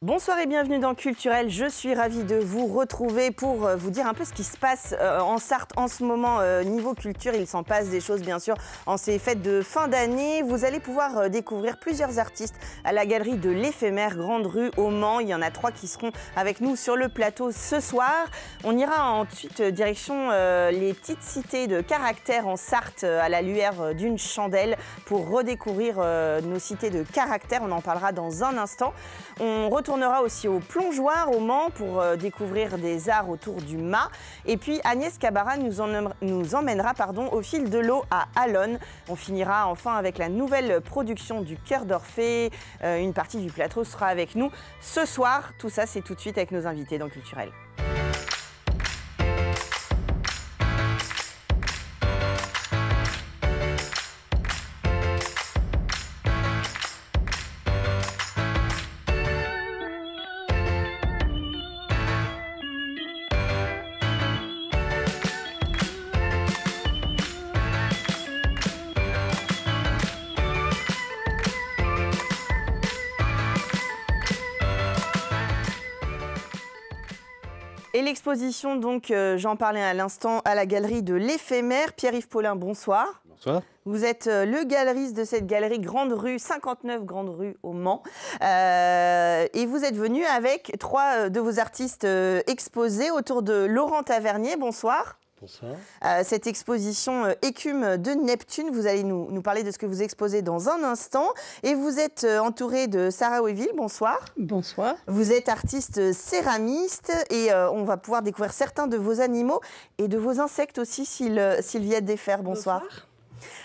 Bonsoir et bienvenue dans Culturel. Je suis ravie de vous retrouver pour vous dire un peu ce qui se passe en Sarthe en ce moment niveau culture. Il s'en passe des choses bien sûr en ces fêtes de fin d'année. Vous allez pouvoir découvrir plusieurs artistes à la galerie de l'Éphémère Grande Rue au Mans. Il y en a 3 qui seront avec nous sur le plateau ce soir. On ira ensuite direction les petites cités de caractère en Sarthe à la lueur d'une chandelle pour redécouvrir nos cités de caractère. On en parlera dans un instant. On retournera aussi au Plongeoir au Mans pour découvrir des arts autour du mât. Et puis Agnès Cabara nous emmènera au fil de l'eau à Allonne. On finira enfin avec la nouvelle production du Cœur d'Orphée. Une partie du plateau sera avec nous ce soir. Tout ça, c'est tout de suite avec nos invités dans Culturel. Et l'exposition, donc, j'en parlais à l'instant, à la galerie de l'Éphémère. Pierre-Yves Paulin, bonsoir. Bonsoir. Vous êtes le galeriste de cette galerie Grande Rue, 59 Grande Rue au Mans. Et vous êtes venu avec 3 de vos artistes exposés autour de Laurent Tavernier. Bonsoir. Bonsoir. Cette exposition Écume de Neptune, vous allez nous parler de ce que vous exposez dans un instant. Et vous êtes entouré de Sarah Weville, bonsoir. Bonsoir. Vous êtes artiste céramiste et on va pouvoir découvrir certains de vos animaux et de vos insectes aussi, Sylviette Desfers, bonsoir.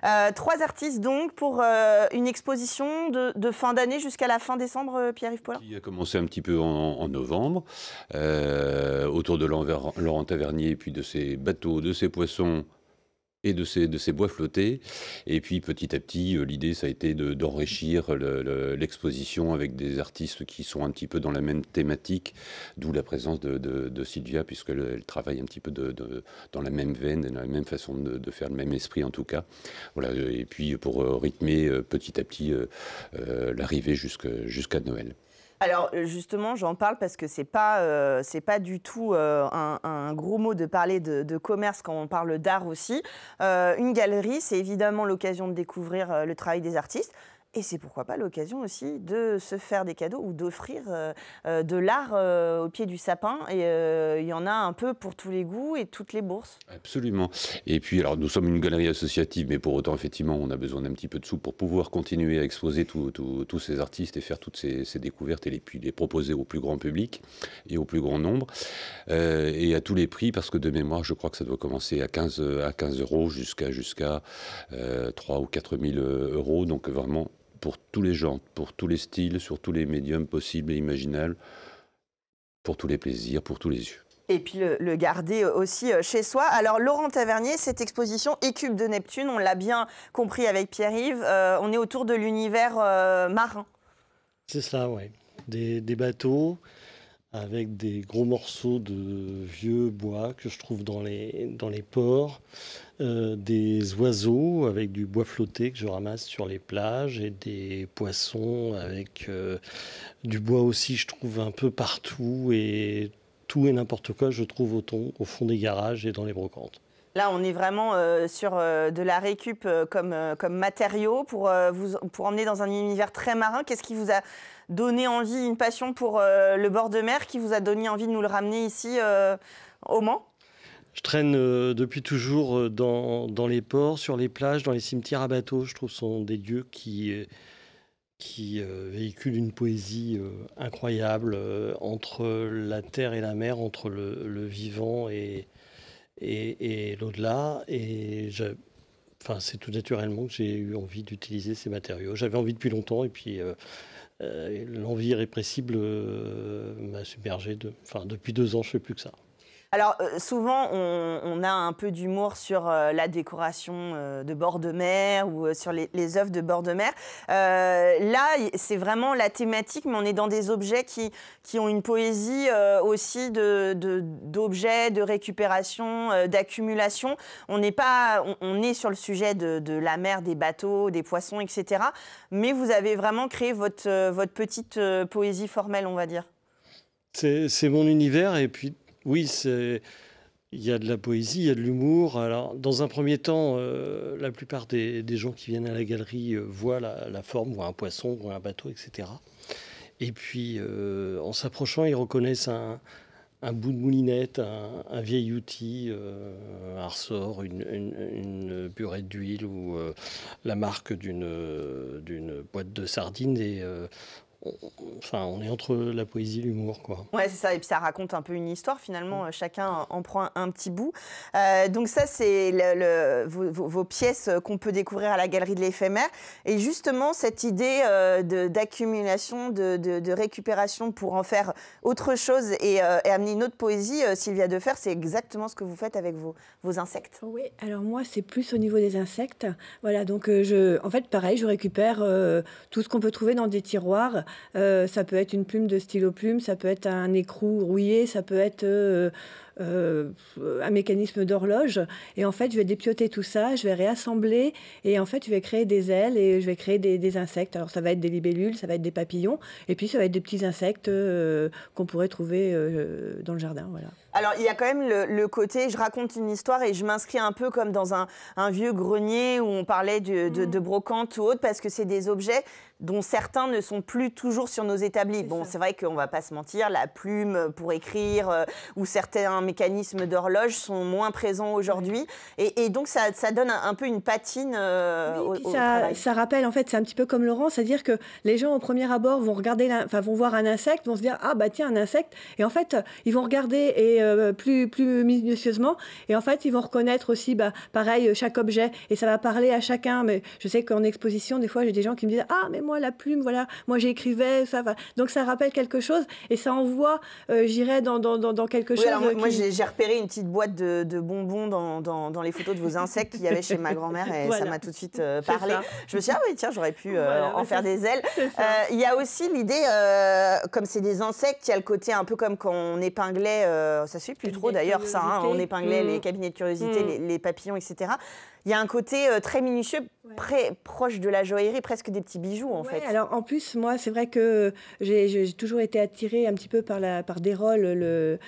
3 artistes donc pour une exposition de fin d'année jusqu'à la fin décembre, Pierre-Yves Paulin. Qui a commencé un petit peu en novembre, autour de Laurent Tavernier, et puis de ses bateaux, de ses poissons et de ses bois flottés. Et puis petit à petit, l'idée, ça a été d'enrichir l'exposition avec des artistes qui sont un petit peu dans la même thématique, d'où la présence de Sylvia, puisqu'elle travaille un petit peu dans la même veine, dans la même façon de faire le même esprit en tout cas. Voilà, et puis pour rythmer petit à petit l'arrivée jusqu'à Noël. Alors justement, j'en parle parce que c'est pas du tout un gros mot de parler de commerce quand on parle d'art aussi. Une galerie, c'est évidemment l'occasion de découvrir le travail des artistes. Et c'est pourquoi pas l'occasion aussi de se faire des cadeaux ou d'offrir de l'art au pied du sapin. Et il y en a un peu pour tous les goûts et toutes les bourses. Absolument. Et puis, alors, nous sommes une galerie associative, mais pour autant, effectivement, on a besoin d'un petit peu de sous pour pouvoir continuer à exposer tous ces artistes et faire toutes ces découvertes et puis les proposer au plus grand public et au plus grand nombre. Et à tous les prix, parce que de mémoire, je crois que ça doit commencer à 15 euros jusqu'à 3 ou 4 000 euros. Donc, vraiment, pour tous les genres, pour tous les styles, sur tous les médiums possibles et imaginables, pour tous les plaisirs, pour tous les yeux. Et puis le garder aussi chez soi. Alors Laurent Tavernier, cette exposition Écume de Neptune, on l'a bien compris avec Pierre-Yves, on est autour de l'univers marin. C'est ça, oui. Des bateaux avec des gros morceaux de vieux bois que je trouve dans les ports, des oiseaux avec du bois flotté que je ramasse sur les plages et des poissons avec du bois aussi, je trouve un peu partout, et tout et n'importe quoi je trouve au fond des garages et dans les brocantes. Là, on est vraiment sur de la récup comme matériau pour emmener dans un univers très marin. Qu'est-ce qui vous a donné envie, une passion pour le bord de mer, qui vous a donné envie de nous le ramener ici au Mans ? Je traîne depuis toujours dans les ports, sur les plages, dans les cimetières à bateaux. Je trouve que ce sont des lieux qui véhiculent une poésie incroyable entre la terre et la mer, entre le vivant et l'au-delà. Et c'est tout naturellement que j'ai eu envie d'utiliser ces matériaux. J'avais envie depuis longtemps, et puis l'envie irrépressible m'a submergé. Depuis 2 ans, je ne fais plus que ça. Alors, souvent, on a un peu d'humour sur la décoration de bord de mer ou sur les œuvres de bord de mer. Là, c'est vraiment la thématique, mais on est dans des objets qui ont une poésie aussi d'objets, de récupération, d'accumulation. On est sur le sujet de la mer, des bateaux, des poissons, etc. Mais vous avez vraiment créé votre petite poésie formelle, on va dire. C'est mon univers et puis oui, il y a de la poésie, il y a de l'humour. Alors, dans un premier temps, la plupart des gens qui viennent à la galerie voient la forme, voient un poisson, voient un bateau, etc. Et puis, en s'approchant, ils reconnaissent un bout de moulinette, un vieil outil, un ressort, une burette d'huile ou la marque d'une boîte de sardines. Et on est entre la poésie et l'humour, quoi. Ouais, c'est ça. Et puis ça raconte un peu une histoire, finalement. Chacun en prend un petit bout. Donc ça, c'est vos pièces qu'on peut découvrir à la Galerie de l'Éphémère. Et justement, cette idée d'accumulation, de récupération pour en faire autre chose et amener une autre poésie, Sylvia Defer, c'est exactement ce que vous faites avec vos insectes. Oui, alors moi, c'est plus au niveau des insectes. Voilà, donc en fait, pareil, je récupère tout ce qu'on peut trouver dans des tiroirs. Ça peut être une plume de stylo plume, ça peut être un écrou rouillé, ça peut être un mécanisme d'horloge. Et en fait, je vais dépioter tout ça, je vais réassembler et en fait, je vais créer des ailes et je vais créer des insectes. Alors, ça va être des libellules, ça va être des papillons et puis ça va être des petits insectes qu'on pourrait trouver dans le jardin. Voilà. Alors, il y a quand même le côté, je raconte une histoire et je m'inscris un peu comme dans un vieux grenier où on parlait de brocante ou autre, parce que c'est des objets dont certains ne sont plus toujours sur nos établis. Bon, c'est vrai qu'on ne va pas se mentir, la plume pour écrire ou certains mécanismes d'horloge sont moins présents aujourd'hui. Et donc, ça donne un peu une patine au travail. Ça rappelle, en fait, c'est un petit peu comme Laurent, c'est-à-dire que les gens, au premier abord, vont voir un insecte, vont se dire « Ah, bah tiens, un insecte ». Et en fait, ils vont regarder et plus minutieusement. Et en fait, ils vont reconnaître aussi, pareil, chaque objet. Et ça va parler à chacun. Mais je sais qu'en exposition, des fois, j'ai des gens qui me disent « Ah, mais moi, la plume, voilà, moi, j'écrivais, ça va ». Donc, ça rappelle quelque chose. Et ça envoie, j'irais, dans quelque chose. Alors, moi, j'ai repéré une petite boîte de bonbons dans les photos de vos insectes qu'il y avait chez ma grand-mère. Et voilà. Ça m'a tout de suite parlé. Je me suis dit « Ah oui, tiens, j'aurais pu en faire des ailes ». Il y a aussi l'idée, comme c'est des insectes, il y a le côté un peu comme quand on épinglait... ça se fait plus trop d'ailleurs, ça. Hein, on épinglait les cabinets de curiosité, les papillons, etc. Il y a un côté très minutieux, proche de la joaillerie, presque des petits bijoux, en fait. Alors, en plus, moi, c'est vrai que j'ai toujours été attirée un petit peu par des rôles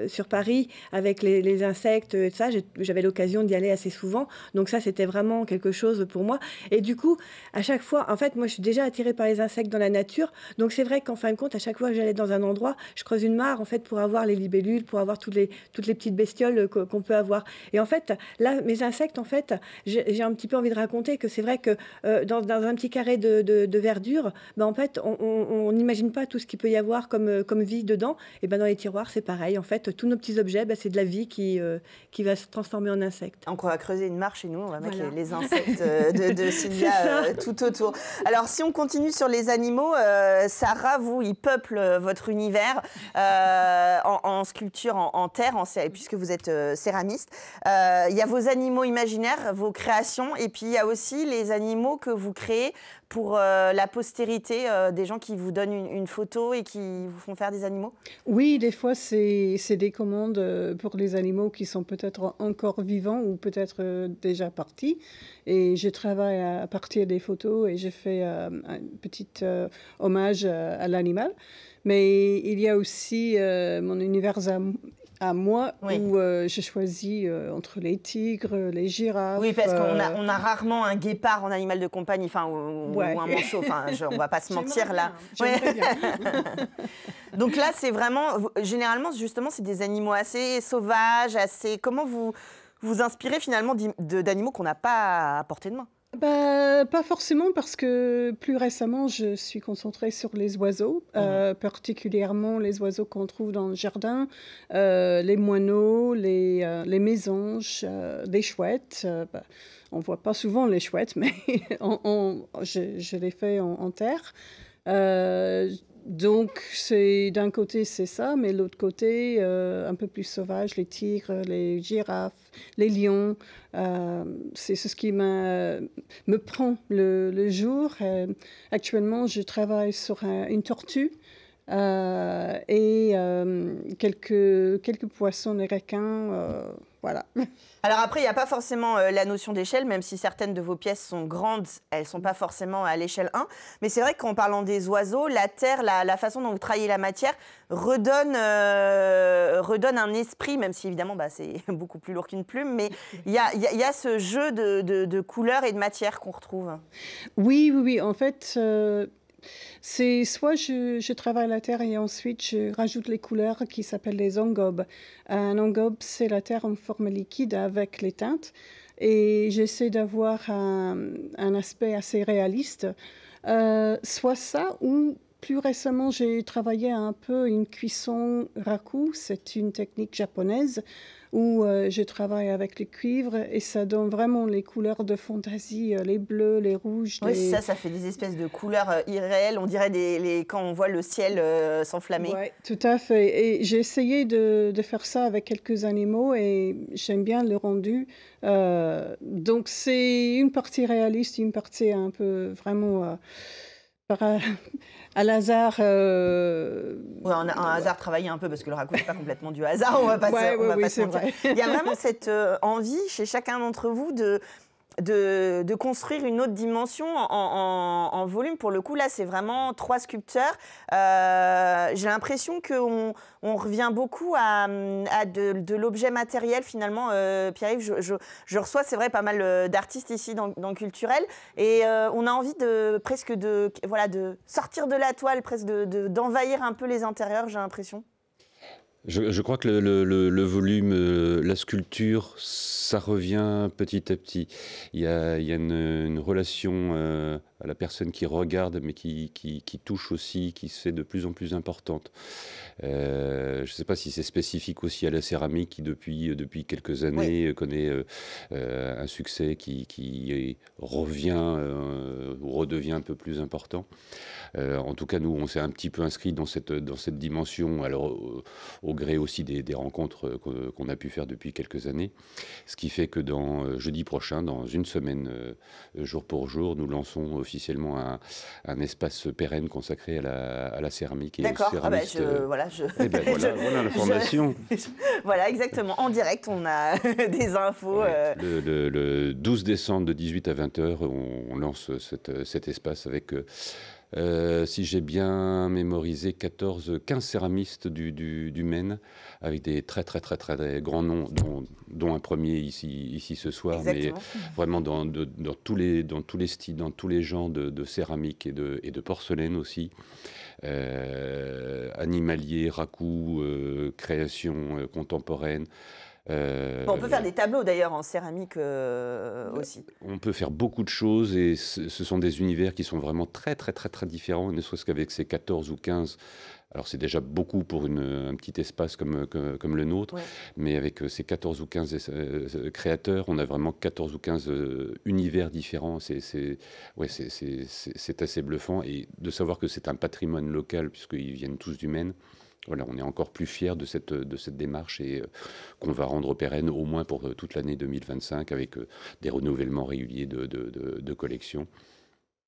sur Paris, avec les insectes, et ça. J'avais l'occasion d'y aller assez souvent. Donc ça, c'était vraiment quelque chose pour moi. Et du coup, à chaque fois, en fait, moi, je suis déjà attirée par les insectes dans la nature. Donc c'est vrai qu'en fin de compte, à chaque fois que j'allais dans un endroit, je creuse une mare, en fait, pour avoir les libellules, pour avoir toutes les petites bestioles qu'on peut avoir. Et en fait, là, mes insectes, en fait, j'ai un petit peu envie de raconter que c'est vrai que dans un petit carré de verdure, en fait, on n'imagine pas tout ce qu'il peut y avoir comme vie dedans. Et dans les tiroirs, c'est pareil. En fait, tous nos petits objets, c'est de la vie qui va se transformer en insectes. Donc, on va creuser une mare chez nous, on va mettre les insectes de Sylvia tout autour. Alors, si on continue sur les animaux, Sarah, vous, ils peuplent votre univers en sculpture, en terre, puisque vous êtes céramiste. Il y a vos animaux imaginaires, vos créations, et puis il y a aussi les animaux que vous créez pour la postérité, des gens qui vous donnent une photo et qui vous font faire des animaux? Oui, des fois, c'est des commandes pour les animaux qui sont peut-être encore vivants ou peut-être déjà partis. Et je travaille à partir des photos et je fais un petit hommage à l'animal. Mais il y a aussi mon univers à moi, où je choisis entre les tigres, les girafes. Oui, parce qu'on a rarement un guépard en animal de compagnie, ou un manchot. On ne va pas se mentir là. J'aimerais bien. Donc là, c'est vraiment, généralement, justement, c'est des animaux assez sauvages, Comment vous inspirez finalement d'animaux qu'on n'a pas à portée de main? Pas forcément, parce que plus récemment, je suis concentrée sur les oiseaux, particulièrement les oiseaux qu'on trouve dans le jardin, les moineaux, les mésanges, les chouettes. On ne voit pas souvent les chouettes, mais je les fais en terre. Donc, d'un côté, c'est ça, mais l'autre côté, un peu plus sauvage, les tigres, les girafes, les lions. C'est ce qui me prend le jour. Actuellement, je travaille sur une tortue et quelques poissons et requins. Voilà. Alors après, il n'y a pas forcément la notion d'échelle, même si certaines de vos pièces sont grandes, elles ne sont pas forcément à l'échelle 1. Mais c'est vrai qu'en parlant des oiseaux, la terre, la façon dont vous travaillez la matière redonne un esprit, même si évidemment c'est beaucoup plus lourd qu'une plume, mais il y a ce jeu de couleurs et de matière qu'on retrouve. Oui. En fait, c'est soit je travaille la terre et ensuite je rajoute les couleurs qui s'appellent les engobes. Un engobe, c'est la terre en forme liquide avec les teintes. Et j'essaie d'avoir un aspect assez réaliste. Soit ça, ou plus récemment, j'ai travaillé un peu une cuisson raku. C'est une technique japonaise où je travaille avec le cuivre et ça donne vraiment les couleurs de fantaisie, les bleus, les rouges. Oui, ça fait des espèces de couleurs irréelles. On dirait quand on voit le ciel s'enflammer. Oui, tout à fait. Et j'ai essayé de faire ça avec quelques animaux et j'aime bien le rendu. Donc c'est une partie réaliste, une partie un peu vraiment à l'hasard. Oui, un hasard travaillé un peu, parce que le raconte n'est pas complètement du hasard, on va pas se mentir. Vrai. Il y a vraiment cette envie chez chacun d'entre vous de construire une autre dimension en volume. Pour le coup, là, c'est vraiment 3 sculpteurs. J'ai l'impression qu'on revient beaucoup à de l'objet matériel, finalement. Pierre-Yves, je reçois, c'est vrai, pas mal d'artistes ici dans Culturel. Et on a envie presque de sortir de la toile, presque d'envahir un peu les intérieurs, j'ai l'impression. Je crois que le volume, la sculpture, ça revient petit à petit. Il y a une relation à la personne qui regarde, mais qui touche aussi, qui se fait de plus en plus importante. Je ne sais pas si c'est spécifique aussi à la céramique, qui depuis quelques années connaît un succès qui revient ou redevient un peu plus important. En tout cas, nous, on s'est un petit peu inscrit dans cette dimension, alors au gré aussi des rencontres qu'on a pu faire depuis quelques années. Ce qui fait que jeudi prochain, dans une semaine, jour pour jour, nous lançons officiellement un espace pérenne consacré à la céramique et aux céramistes. Voilà l'information. Voilà, exactement. En direct, on a des infos. Le 12 décembre de 18 à 20h, on lance cet espace avec... si j'ai bien mémorisé, 15 céramistes du Maine, avec des très grands noms, dont un premier ici ce soir. Exactement. Mais vraiment dans tous les styles, dans tous les genres de céramique et de porcelaine aussi. Animalier, raku, création contemporaine. On peut faire des tableaux d'ailleurs en céramique aussi. On peut faire beaucoup de choses et ce sont des univers qui sont vraiment très différents, ne serait-ce qu'avec ces 14 ou 15. Alors c'est déjà beaucoup pour un petit espace comme le nôtre, mais avec ces 14 ou 15 créateurs, on a vraiment 14 ou 15 univers différents. C'est assez bluffant, et de savoir que c'est un patrimoine local, puisqu'ils viennent tous du Maine. Voilà, on est encore plus fiers de cette démarche et qu'on va rendre pérenne au moins pour toute l'année 2025 avec des renouvellements réguliers de collections.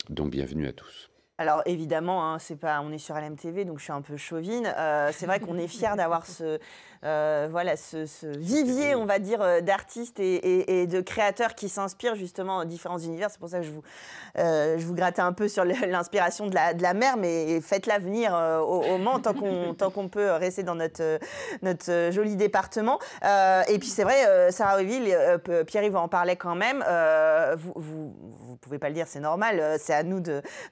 Donc bienvenue à tous. Alors évidemment, on est sur LMTV, donc je suis un peu chauvine. C'est vrai qu'on est fiers d'avoir ce vivier, on va dire, d'artistes et de créateurs qui s'inspirent justement aux différents univers. C'est pour ça que je vous grattais un peu sur l'inspiration de la mer, mais faites-la venir au Mans tant qu'on peut rester dans notre joli département. Et puis c'est vrai, Sarah Weville, Pierre-Yves en parlait quand même. Vous pouvez pas le dire, c'est normal. C'est à nous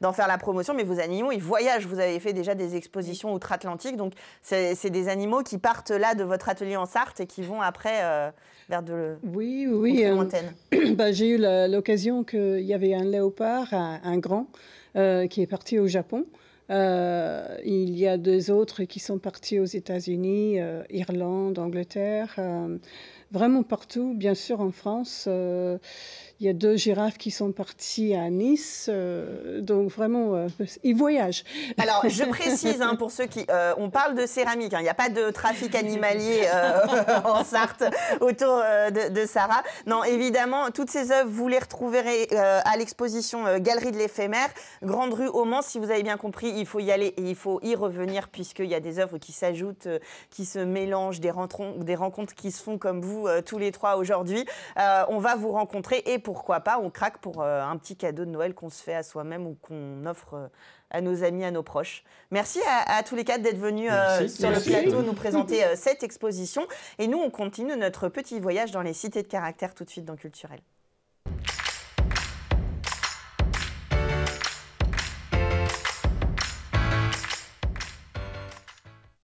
d'en faire la promotion, mais vos animaux, ils voyagent. Vous avez fait déjà des expositions outre-Atlantique, donc c'est des animaux qui partent là de votre atelier en Sarthe et qui vont après vers de lointaines. J'ai eu l'occasion qu'il y avait un léopard, un grand, qui est parti au Japon. Il y a 2 autres qui sont partis aux États-Unis, Irlande, Angleterre, vraiment partout, bien sûr en France. Il il y a 2 girafes qui sont parties à Nice. Donc vraiment, ils voyagent. Alors, je précise, hein, pour ceux qui... on parle de céramique, hein, il n'y a pas de trafic animalier en Sarthe autour de Sarah. Non, évidemment, toutes ces œuvres, vous les retrouverez à l'exposition Galerie de l'éphémère, Grande Rue au Mans. Si vous avez bien compris, il faut y aller et il faut y revenir, puisqu'il y a des œuvres qui s'ajoutent, qui se mélangent, des rencontres qui se font comme vous tous les 3 aujourd'hui. On va vous rencontrer et pourquoi pas, on craque pour un petit cadeau de Noël qu'on se fait à soi-même ou qu'on offre à nos amis, à nos proches. Merci à tous les 4 d'être venus sur le plateau nous présenter cette exposition. Et nous, on continue notre petit voyage dans les cités de caractère tout de suite dans Culturel.